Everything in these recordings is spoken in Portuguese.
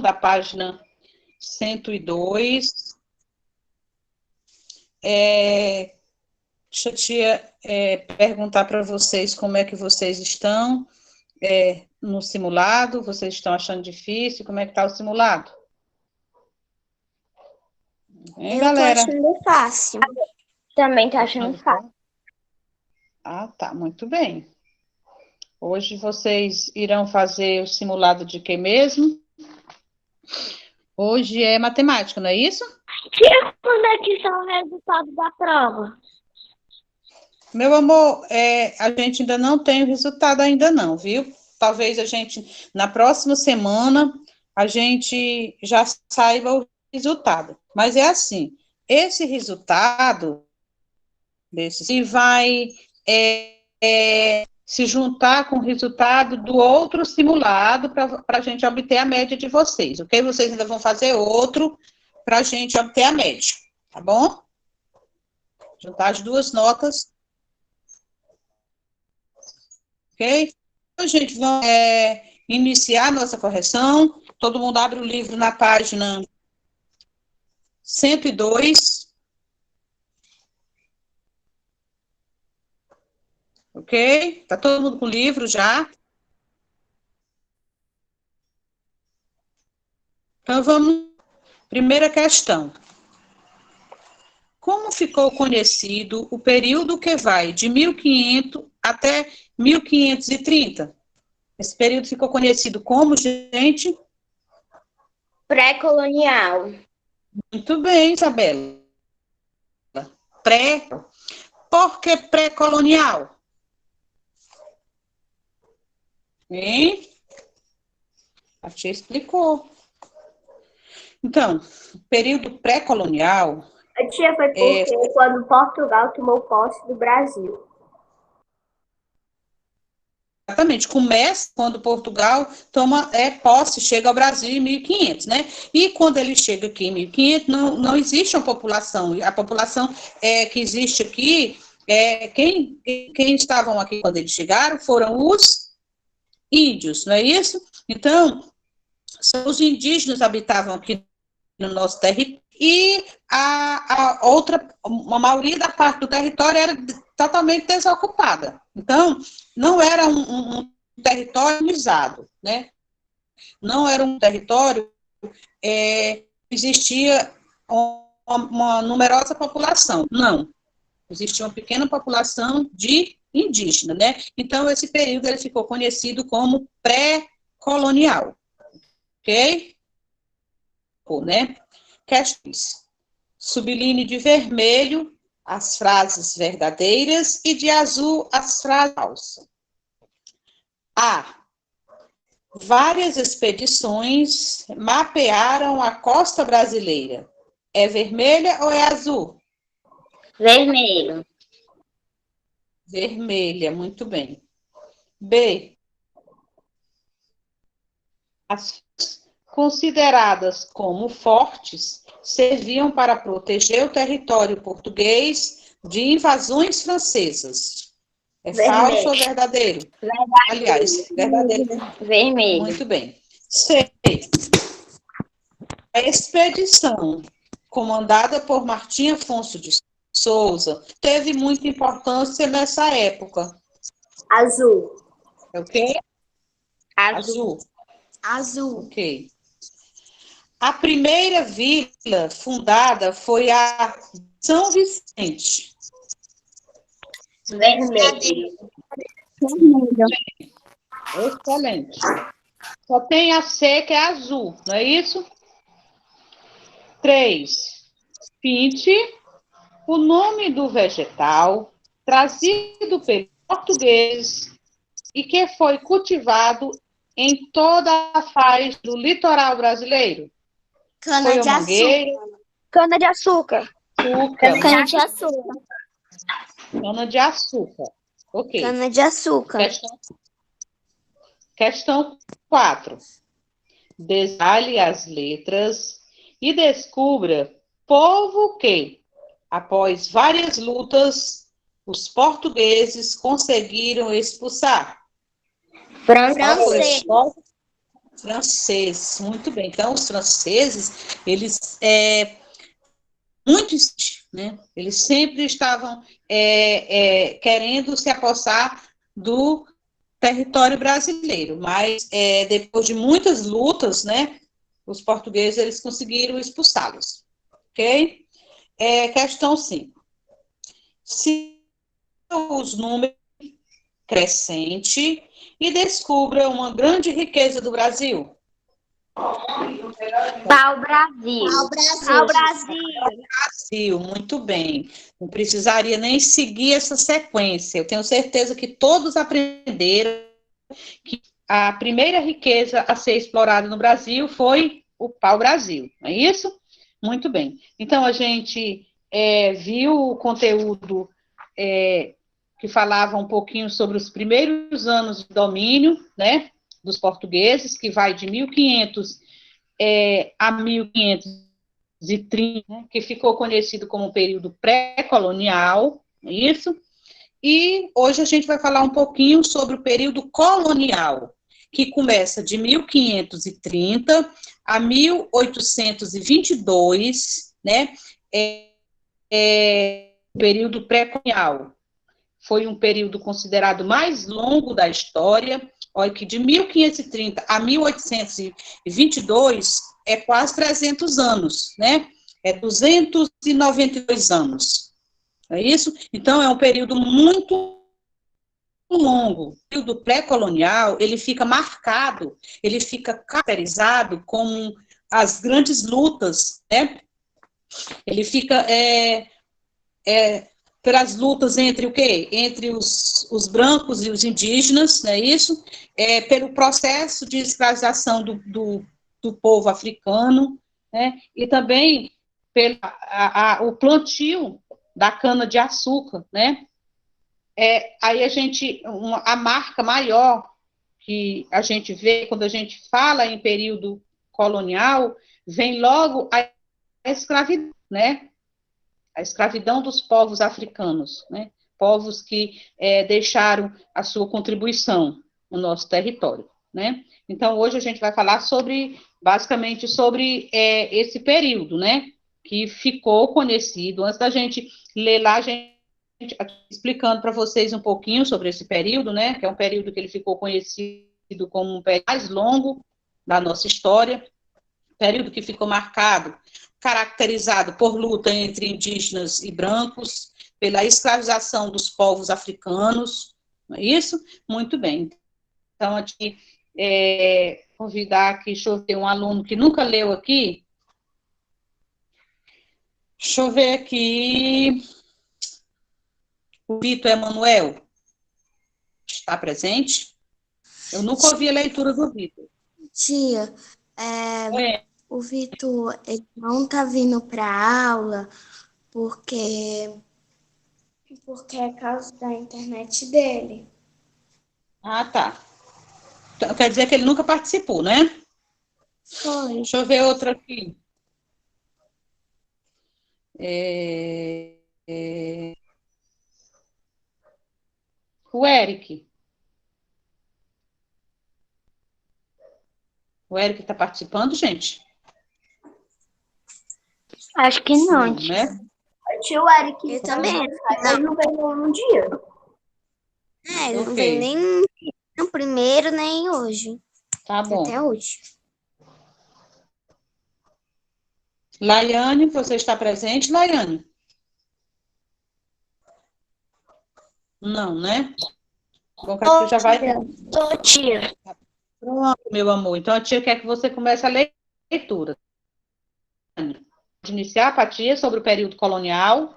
da página 102. Deixa eu perguntar para vocês como é que vocês estão no simulado. Vocês estão achando difícil? Como é que está o simulado? Hein, galera? Eu tô achando fácil. Também tô achando fácil. Ah, tá, muito bem. Hoje vocês irão fazer o simulado de quê mesmo? Hoje é matemática, não é isso? Tia, quando é que são os resultados da prova? Meu amor, a gente ainda não tem o resultado ainda não, viu? Talvez na próxima semana, a gente já saiba o resultado. Mas é assim, esse resultado, vai se juntar com o resultado do outro simulado para a gente obter a média de vocês, ok? Vocês ainda vão fazer outro para a gente obter a média, tá bom? Juntar as duas notas. Ok? Então, gente, vamos iniciar a nossa correção. Todo mundo abre o livro na página 102. Ok? Tá todo mundo com o livro já? Então, vamos. Primeira questão. Como ficou conhecido o período que vai de 1500 até 1530? Esse período ficou conhecido como, gente? Pré-colonial. Muito bem, Isabela. Por que pré-colonial? Hein? A tia explicou. Então, o período pré-colonial... A tia foi porque quando Portugal tomou posse do Brasil. Exatamente, começa quando Portugal toma posse, chega ao Brasil em 1500, né? E quando ele chega aqui em 1500, não existe uma população. A população que existe aqui, quem estavam aqui quando eles chegaram foram os índios, não é isso? Então, os indígenas habitavam aqui no nosso território e a maioria da parte do território era totalmente desocupada. Então, não era um território usado, né? Não era um território, existia uma numerosa população, não. Existia uma pequena população de indígena, né? Então, esse período ele ficou conhecido como pré-colonial, ok? Né? Questões. Subline de vermelho as frases verdadeiras e de azul as frases falsas. A. Várias expedições mapearam a costa brasileira. É vermelha ou é azul? Vermelho. Vermelha, muito bem. B. As consideradas como fortes serviam para proteger o território português de invasões francesas. É falso ou verdadeiro? Verdade. Aliás, verdadeiro. Vermelho. Muito bem. C. A expedição comandada por Martim Afonso de Souza teve muita importância nessa época. Azul. É o quê? Azul. Azul. Ok. A primeira vila fundada foi a São Vicente. Vermelho. Excelente. Só tem a C, que é azul, não é isso? 3. Pinte o nome do vegetal trazido pelos portugueses e que foi cultivado em toda a faixa do litoral brasileiro. Cana-de-açúcar. Cana-de-açúcar. Cana-de-açúcar. Cana-de-açúcar. Ok. Cana-de-açúcar. Questão 4. Detalhe as letras e descubra povo que, após várias lutas, os portugueses conseguiram expulsar. Francês. Franceses, muito bem. Então, os franceses, eles muito, né? Eles sempre estavam querendo se apossar do território brasileiro, mas depois de muitas lutas, né, os portugueses eles conseguiram expulsá-los, ok? Questão 5. Se os números crescente e descubra uma grande riqueza do Brasil. Pau-Brasil. Pau-Brasil. Brasil, muito bem. Não precisaria nem seguir essa sequência. Eu tenho certeza que todos aprenderam que a primeira riqueza a ser explorada no Brasil foi o pau-brasil, não é isso? Muito bem. Então, a gente viu o conteúdo que falava um pouquinho sobre os primeiros anos de domínio, né, dos portugueses, que vai de 1500 a 1530, né, que ficou conhecido como o período pré-colonial, não é isso? E hoje a gente vai falar um pouquinho sobre o período colonial, que começa de 1530 a 1822, né? Período pré-colonial. Foi um período considerado mais longo da história. Olha que de 1530 a 1822 é quase 300 anos, né? 292 anos. É isso? Então, é um período muito longo. O período pré-colonial, ele fica marcado, ele fica caracterizado como as grandes lutas, né? Ele fica pelas lutas entre o quê? Entre os brancos e os indígenas, não é isso? Pelo processo de escravização do povo africano, né? E também pelo o plantio da cana-de-açúcar, né? Aí a marca maior que a gente vê quando a gente fala em período colonial, vem logo a escravidão, né? A escravidão dos povos africanos, né? Povos que deixaram a sua contribuição no nosso território, né? Então, hoje a gente vai falar basicamente sobre esse período, né? Que ficou conhecido. Antes da gente ler lá, a gente explicando para vocês um pouquinho sobre esse período, né? Que é um período que ele ficou conhecido como um período mais longo da nossa história, período que ficou caracterizado por luta entre indígenas e brancos, pela escravização dos povos africanos, não é isso? Muito bem. Então, aqui, convidar aqui, deixa eu ver, um aluno que nunca leu aqui. Deixa eu ver aqui. O Vitor Emanuel está presente? Eu nunca ouvi a leitura do Vitor. Tia, o Vitor ele não está vindo para a aula porque é causa da internet dele. Ah, tá. Então, quer dizer que ele nunca participou, né? Foi. Deixa eu ver outra aqui. O Eric. O Eric está participando, gente? Acho que não, tia. Né? Tio Eric ele também. Ele não veio num dia. Ele não veio nem no primeiro, nem hoje. Tá bom. Até hoje. Laiane, você está presente, Laiane? Não, né? Bom, que a tia já vai... Tô, tia. Pronto, meu amor. Então, a tia quer que você comece a leitura. Pode iniciar a tia sobre o período colonial.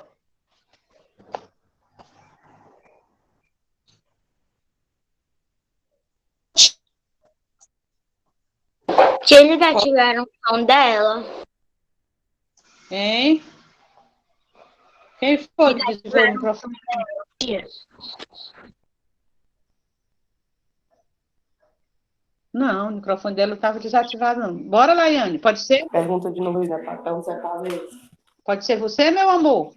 Tia, eles ativaram o som dela. Hein? Quem foi que desligou o microfone? Tia. Não, o microfone dela estava desativado, não. Bora, Laiane, pode ser? Pergunta de novo, então você fala aí. Pode ser você, meu amor?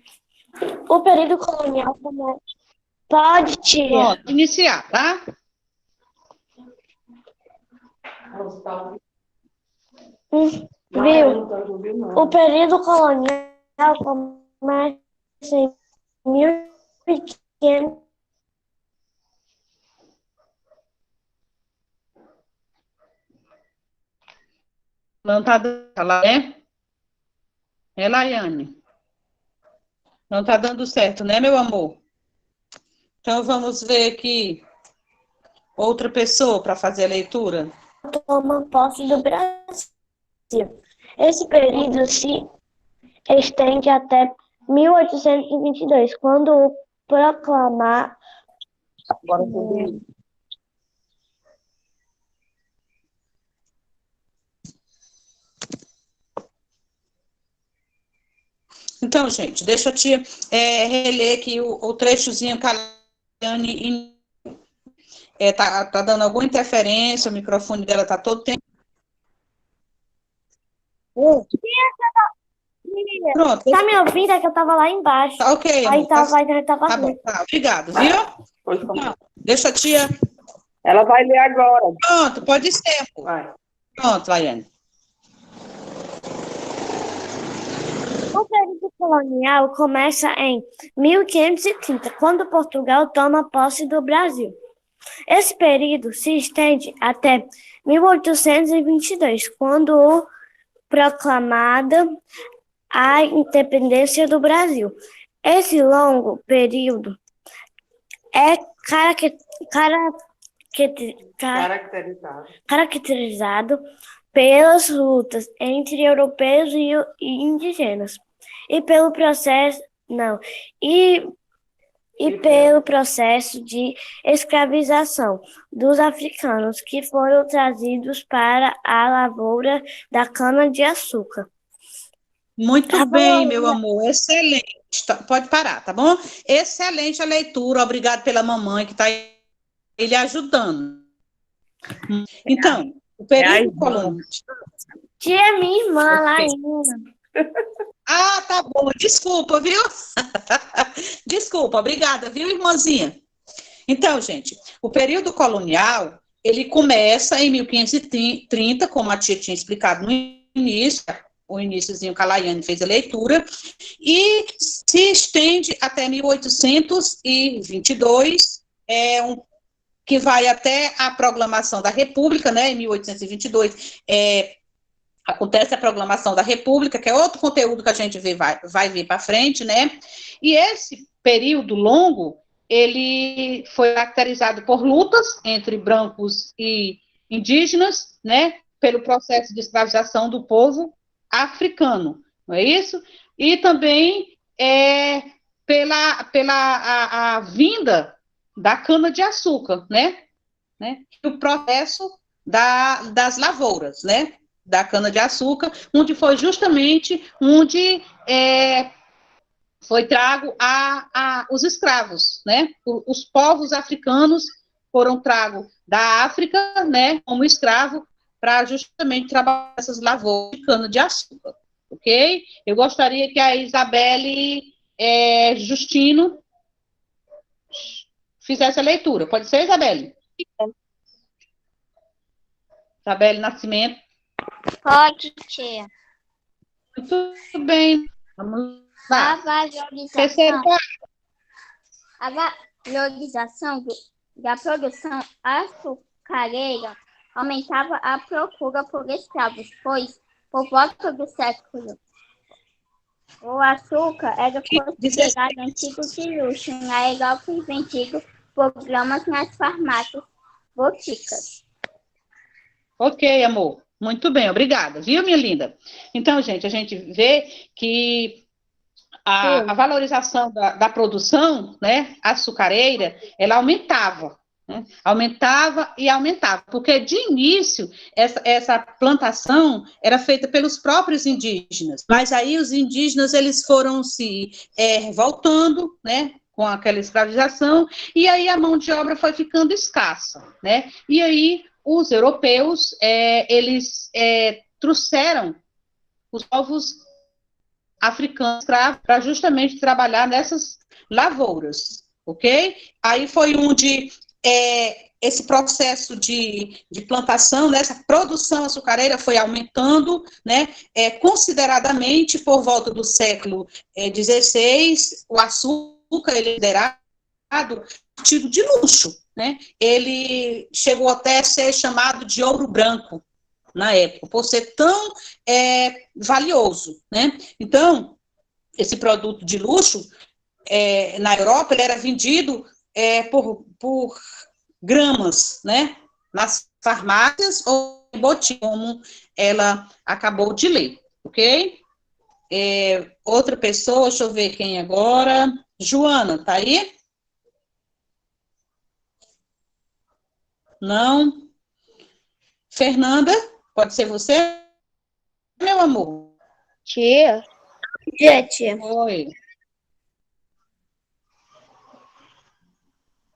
O período colonial também. Pode, tia. Pronto, iniciar, tá? Viu? O período colonial começa em 1500. Não tá dando, né? É, Laiane? Não tá dando certo, né, meu amor? Então, vamos ver aqui outra pessoa para fazer a leitura. Toma posse do Brasil. Esse período se estende até 1822, quando o proclamar Agora tudo. Então, gente, deixa eu te reler aqui o trechozinho que a Laiane tá dando alguma interferência, o microfone dela tá todo tempo. Pronto. Tá me ouvindo? É que eu tava lá embaixo. Tá ok, Aí amor, tava tá bom, tá, obrigado, viu? Pois como? Deixa a tia... Ela vai ler agora. Pronto, pode ser, amor. Vai. Pronto, Laiane. O período colonial começa em 1530, quando Portugal toma posse do Brasil. Esse período se estende até 1822, quando proclamada a independência do Brasil. Esse longo período é caracterizado pelas lutas entre europeus e indígenas e pelo processo de escravização dos africanos que foram trazidos para a lavoura da cana-de-açúcar. Muito bem, meu amor, excelente. Pode parar, tá bom? Excelente a leitura, obrigado pela mamãe que está lhe ajudando. Então, o período colonial... Tia, minha irmã, Laína. Ah, tá bom, desculpa, viu? Desculpa, obrigada, viu, irmãzinha? Então, gente, o período colonial, ele começa em 1530, como a tia tinha explicado no início, o iníciozinho que a Laiane fez a leitura, e se estende até 1822, que vai até a proclamação da República, né, em 1822, acontece a proclamação da República, que é outro conteúdo que a gente vai ver para frente, né, e esse período longo, ele foi caracterizado por lutas entre brancos e indígenas, né, pelo processo de escravização do povo africano, não é isso? E também pela a vinda da cana-de-açúcar, né? O processo das lavouras, né? Da cana-de-açúcar, onde foi justamente onde foi trago os escravos, né? Os povos africanos foram tragos da África, né? Como escravo, para justamente trabalhar essas lavouras de cana-de-açúcar, ok? Eu gostaria que a Isabelle Justino fizesse a leitura. Pode ser, Isabelle? Isabelle Nascimento. Pode, tia. Muito bem. Vamos lá. A valorização da produção açucareira aumentava a procura por escravos, pois, por volta do século, o açúcar era considerado artigo de luxo na Europa e vendido por gramas nas farmácias boticas. Ok, amor. Muito bem, obrigada. Viu, minha linda? Então, gente, a gente vê que a valorização da produção, né, açucareira, ela aumentava. Né? Aumentava e aumentava, porque de início essa plantação era feita pelos próprios indígenas, mas aí os indígenas eles foram se revoltando, né, com aquela escravização, e aí a mão de obra foi ficando escassa, né, e aí os europeus, eles trouxeram os povos africanos para justamente trabalhar nessas lavouras, ok? Aí foi onde esse processo de plantação, né, essa produção açucareira foi aumentando, né, consideradamente por volta do século XVI, o açúcar ele é considerado artigo de luxo, né, ele chegou até a ser chamado de ouro branco, na época, por ser tão valioso, né, então, esse produto de luxo, na Europa, ele era vendido por gramas, né, nas farmácias ou em botim, como ela acabou de ler, ok? Outra pessoa, deixa eu ver quem agora. Joana, tá aí? Não. Fernanda, pode ser você, meu amor? Tia. Tia. Oi.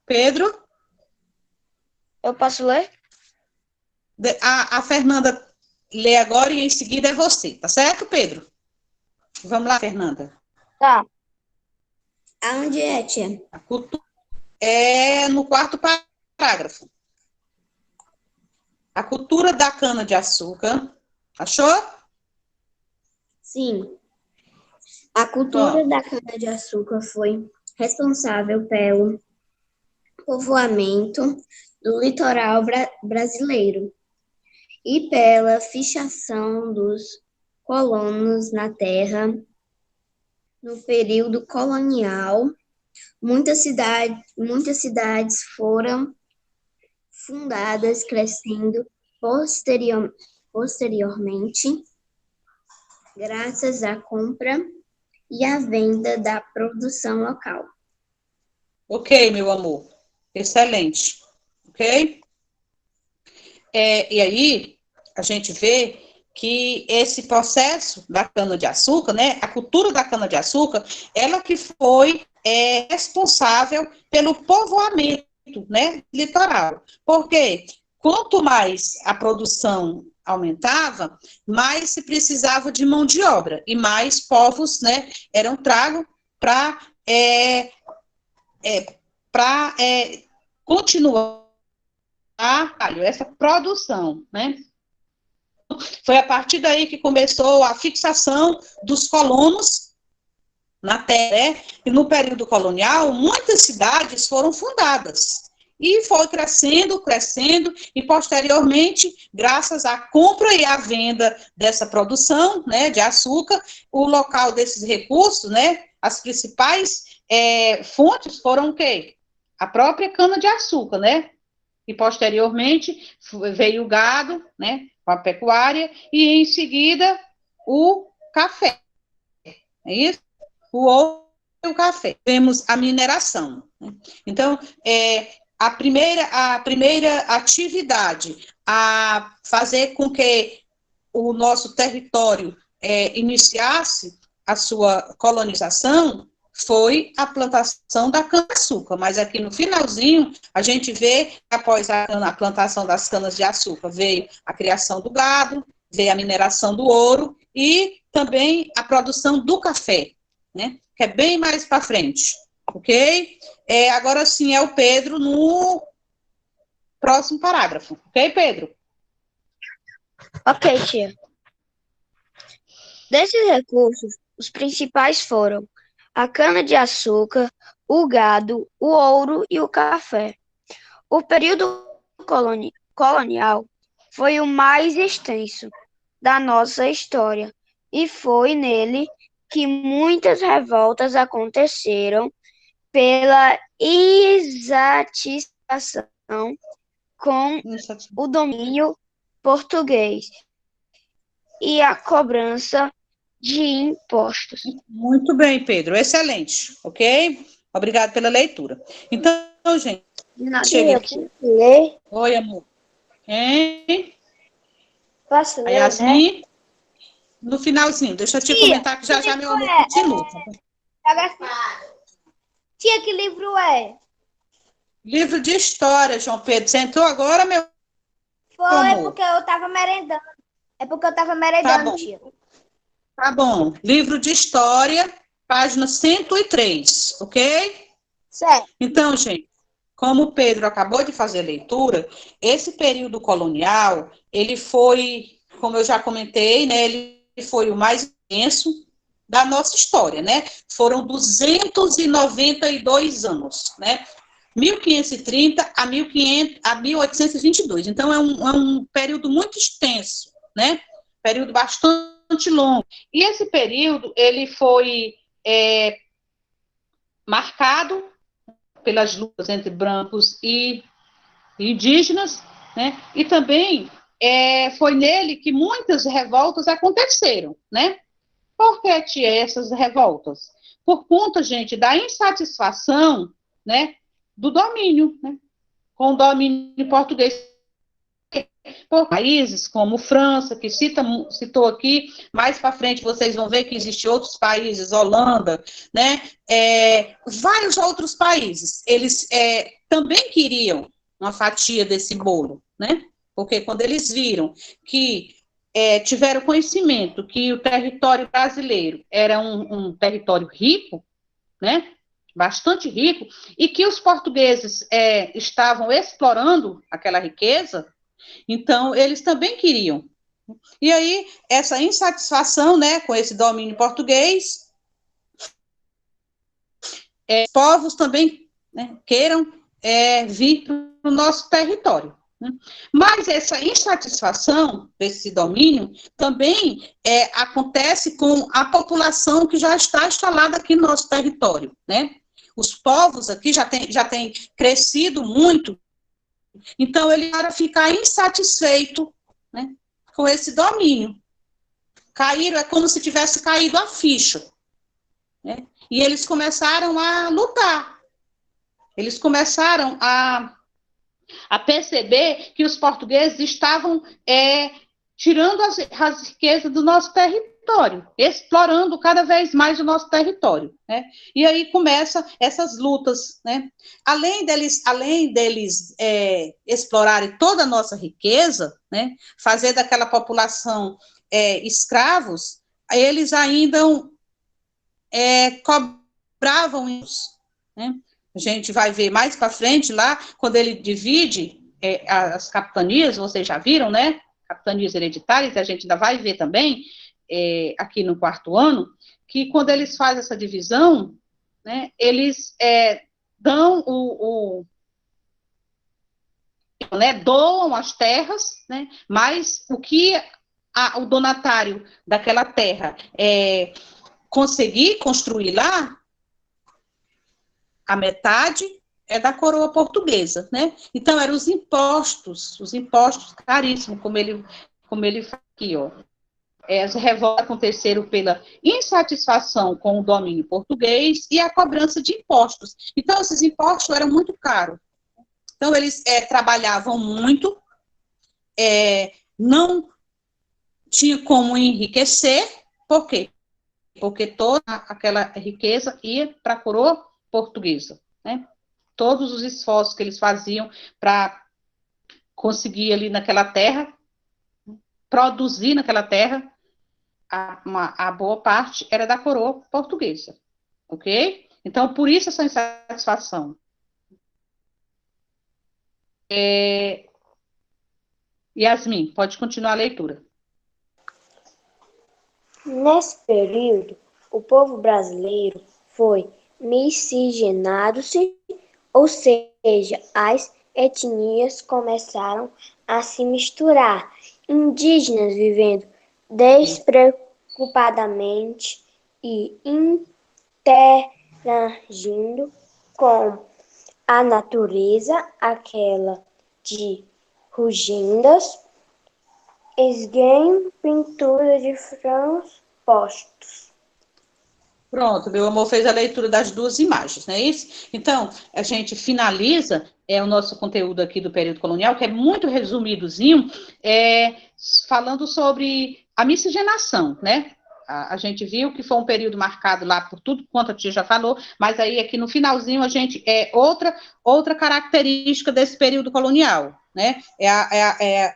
Pedro? Eu posso ler? A Fernanda lê agora e em seguida é você, tá certo, Pedro? Vamos lá, Fernanda. Tá. Aonde é, tia? A cultura no quarto parágrafo. A cultura da cana-de-açúcar. Achou? Sim. A cultura da cana-de-açúcar foi responsável pelo povoamento do litoral brasileiro e pela fixação dos colonos na terra no período colonial. Muitas cidades foram fundadas, crescendo posteriormente, graças à compra e à venda da produção local. Ok, meu amor. Excelente. Ok? E aí, a gente vê que esse processo da cana-de-açúcar, né, a cultura da cana-de-açúcar, ela que foi responsável pelo povoamento, né, litoral. Porque quanto mais a produção aumentava, mais se precisava de mão de obra, e mais povos, né, eram tragos para continuar essa produção, né? Foi a partir daí que começou a fixação dos colonos na terra, né? E no período colonial, muitas cidades foram fundadas. E foi crescendo, e posteriormente, graças à compra e à venda dessa produção, né, de açúcar, o local desses recursos, né, as principais fontes foram o quê? A própria cana-de-açúcar, né? E posteriormente veio o gado, né, com a pecuária, e em seguida o café. É isso? O ouro e o café. Temos a mineração. Então, a primeira atividade a fazer com que o nosso território iniciasse a sua colonização foi a plantação da cana-de-açúcar, mas aqui no finalzinho, a gente vê que após a plantação das canas-de-açúcar, veio a criação do gado, veio a mineração do ouro e também a produção do café, né, que é bem mais para frente, ok? Agora sim é o Pedro no próximo parágrafo, ok, Pedro? Ok, tia. Desses recursos, os principais foram a cana-de-açúcar, o gado, o ouro e o café. O período colonial foi o mais extenso da nossa história e foi nele que muitas revoltas aconteceram pela insatisfação com o domínio português e a cobrança de impostos. Muito bem, Pedro, excelente, ok? Obrigado pela leitura. Então, gente, chega aqui. Ler? Oi, amor. Hein? Posso A ler, Yasmin, né? no finalzinho, deixa eu te comentar que já meu amor continua. Tia, que livro é? Livro de história, João Pedro. Você entrou agora, meu amor? Porque eu tava merendando. Tá bom. Tia. Tá bom. Livro de história, página 103, ok? Certo. Então, gente, como o Pedro acabou de fazer a leitura, esse período colonial, ele foi, como eu já comentei, né, ele foi o mais intenso da nossa história, né? Foram 292 anos, né? 1530 a 1822. Então, é um período muito extenso, né? Período bastante longo. E esse período, ele foi marcado pelas lutas entre brancos e indígenas, né? E também foi nele que muitas revoltas aconteceram, né? Por que tinha essas revoltas? Por conta, gente, da insatisfação, né, do domínio, né, com o domínio português. Por países como França, que citou aqui, mais para frente vocês vão ver que existem outros países, Holanda, né, vários outros países, eles também queriam uma fatia desse bolo, né, porque quando eles viram que tiveram conhecimento que o território brasileiro era um território rico, né, bastante rico, e que os portugueses estavam explorando aquela riqueza, então eles também queriam. E aí, essa insatisfação, né, com esse domínio português, povos também, né, queiram vir para o nosso território. Mas essa insatisfação desse domínio também acontece com a população que já está instalada aqui no nosso território, né? Os povos aqui já têm crescido muito, então ele para ficar insatisfeito, né, com esse domínio. Caíram, é como se tivesse caído a ficha, né? E eles começaram a lutar. Eles começaram a perceber que os portugueses estavam tirando as riquezas do nosso território, explorando cada vez mais o nosso território, né? E aí começam essas lutas, né? Além deles explorarem toda a nossa riqueza, né? Fazer daquela população escravos, eles ainda cobravam isso, né? A gente vai ver mais para frente lá, quando ele divide as capitanias, vocês já viram, né? Capitanias hereditárias, a gente ainda vai ver também, aqui no quarto ano, que quando eles fazem essa divisão, né, eles dão né, doam as terras, né, mas o que o donatário daquela terra conseguir construir lá, a metade é da coroa portuguesa, né? Então, eram os impostos caríssimos, como ele fala aqui, ó. As revoltas aconteceram pela insatisfação com o domínio português e a cobrança de impostos. Então, esses impostos eram muito caros. Então, eles trabalhavam muito, não tinha como enriquecer, por quê? Porque toda aquela riqueza ia para a coroa portuguesa, né? Todos os esforços que eles faziam para conseguir ali naquela terra, produzir naquela terra, a boa parte era da coroa portuguesa, ok? Então, por isso essa insatisfação. Yasmin, pode continuar a leitura. Nesse período, o povo brasileiro foi miscigenado-se, ou seja, as etnias começaram a se misturar, indígenas vivendo despreocupadamente e interagindo com a natureza, aquela de rugendas, esgueim, pintura de postos. Pronto, meu amor fez a leitura das duas imagens, não é isso? Então, a gente finaliza o nosso conteúdo aqui do período colonial, que é muito resumidozinho, falando sobre a miscigenação, né? A gente viu que foi um período marcado lá por tudo quanto a tia já falou, mas aí aqui no finalzinho a gente outra característica desse período colonial, né?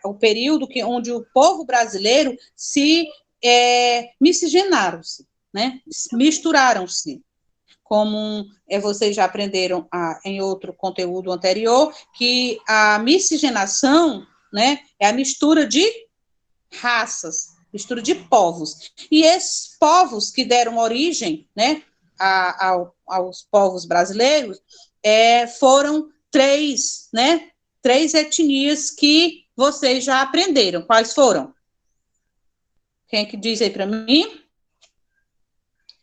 O período onde o povo brasileiro se miscigenaram-se, né? Misturaram-se como vocês já aprenderam em outro conteúdo anterior, que a miscigenação, né, é a mistura de raças, mistura de povos. E esses povos que deram origem, né, aos povos brasileiros, foram três, né, três etnias que vocês já aprenderam. Quais foram? Quem é que diz aí para mim?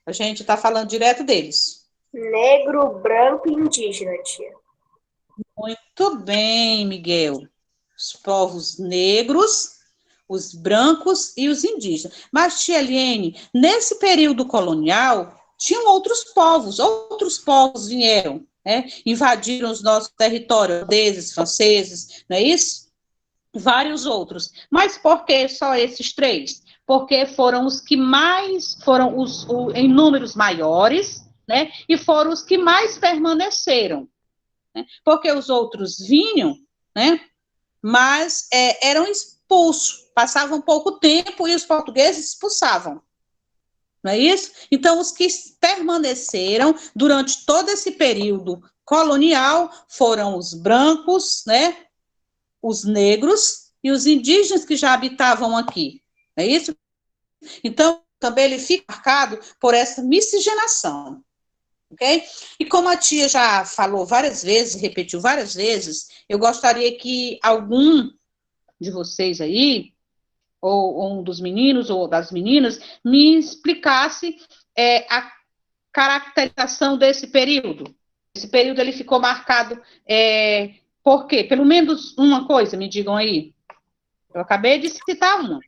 A gente está falando direto deles. Negro, branco e indígena, tia. Muito bem, Miguel. Os povos negros, os brancos e os indígenas. Mas, tia Eliene, nesse período colonial, tinham outros povos vieram, né? Invadiram os nossos territórios, holandeses, franceses, não é isso? Vários outros. Mas por que só esses três? Porque foram os que mais, em números maiores, né? E foram os que mais permaneceram, né? Porque os outros vinham, né? Mas eram expulsos, passavam pouco tempo e os portugueses expulsavam. Não é isso? Então, os que permaneceram durante todo esse período colonial foram os brancos, né? Os negros e os indígenas que já habitavam aqui. Não é isso? Então, também ele fica marcado por essa miscigenação. Ok? E como a tia já falou várias vezes, repetiu várias vezes, eu gostaria que algum de vocês aí, ou um dos meninos ou das meninas, me explicasse a caracterização desse período. Esse período ele ficou marcado por quê? Pelo menos uma coisa, me digam aí. Eu acabei de citar uma.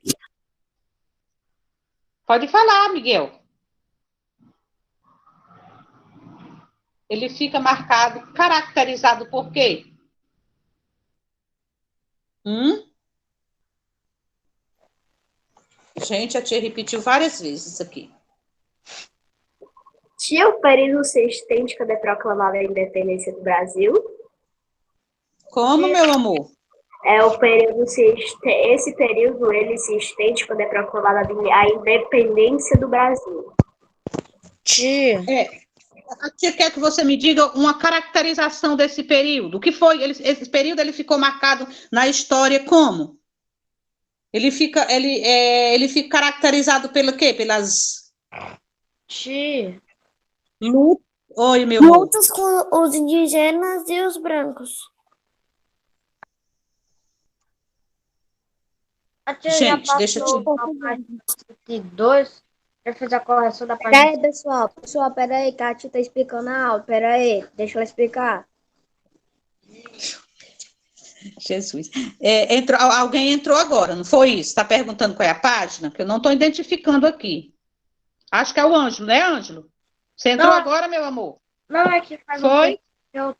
Pode falar, Miguel. Ele fica marcado, caracterizado por quê? Gente, a tia repetiu várias vezes isso aqui. Tia, o período se estende quando é proclamada a independência do Brasil? Como, meu amor? O período esse período ele se estende quando é proclamada a independência do Brasil. Tia. A tia quer que você me diga uma caracterização desse período. O que foi? Esse período ele ficou marcado na história como? Ele fica caracterizado pelo quê? Pelas Tia. lutas. Oi, meu amor. Lutas com os indígenas e os brancos. A tia Gente, já deixa eu passou te... a página 102, já fez a correção da página. Peraí, pessoal, peraí, que a tia tá explicando a aula, peraí, deixa ela explicar. Jesus. Alguém entrou agora, não foi isso? Está perguntando qual é a página? Que eu não estou identificando aqui. Acho que é o Ângelo, né, Ângelo? Você entrou agora, meu amor? Não, é que faz um Foi? tempo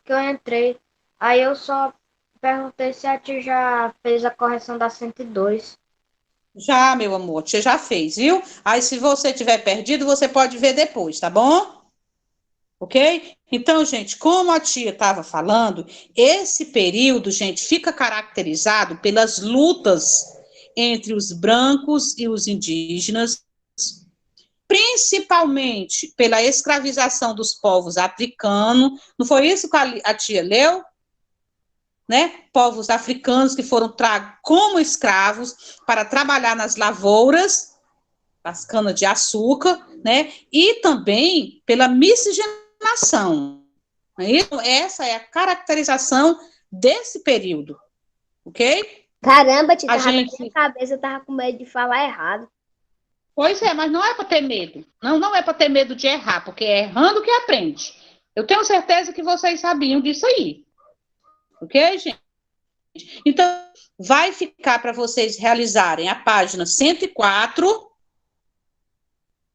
que eu entrei. Aí eu só perguntei se a tia já fez a correção da 102. Já, meu amor, você já fez, viu? Aí, se você tiver perdido, você pode ver depois, tá bom? Ok? Então, gente, como a tia estava falando, esse período, gente, fica caracterizado pelas lutas entre os brancos e os indígenas, principalmente pela escravização dos povos africanos. Não foi isso que a tia leu? Né? Povos africanos que foram tragos como escravos para trabalhar nas lavouras, as canas-de-açúcar, né? E também pela miscigenação. Então, essa é a caracterização desse período, ok? Caramba, tia, tava gente... na minha cabeça, eu tava com medo de falar errado. Pois é, mas não é para ter medo. Não é para ter medo de errar, porque é errando que aprende. Eu tenho certeza que vocês sabiam disso aí. Ok, gente? Então, vai ficar para vocês realizarem a página 104,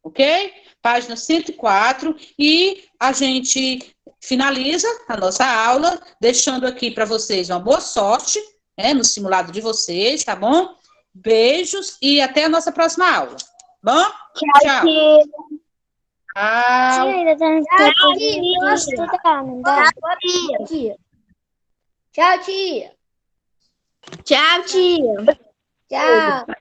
ok? Página 104, e a gente finaliza a nossa aula, deixando aqui para vocês uma boa sorte, né, no simulado de vocês, tá bom? Beijos e até a nossa próxima aula. Bom? Tchau. Tia, ainda tem tempo de estudar, não dá? Tia. Tchau, tia. Tchau, tia. Tchau.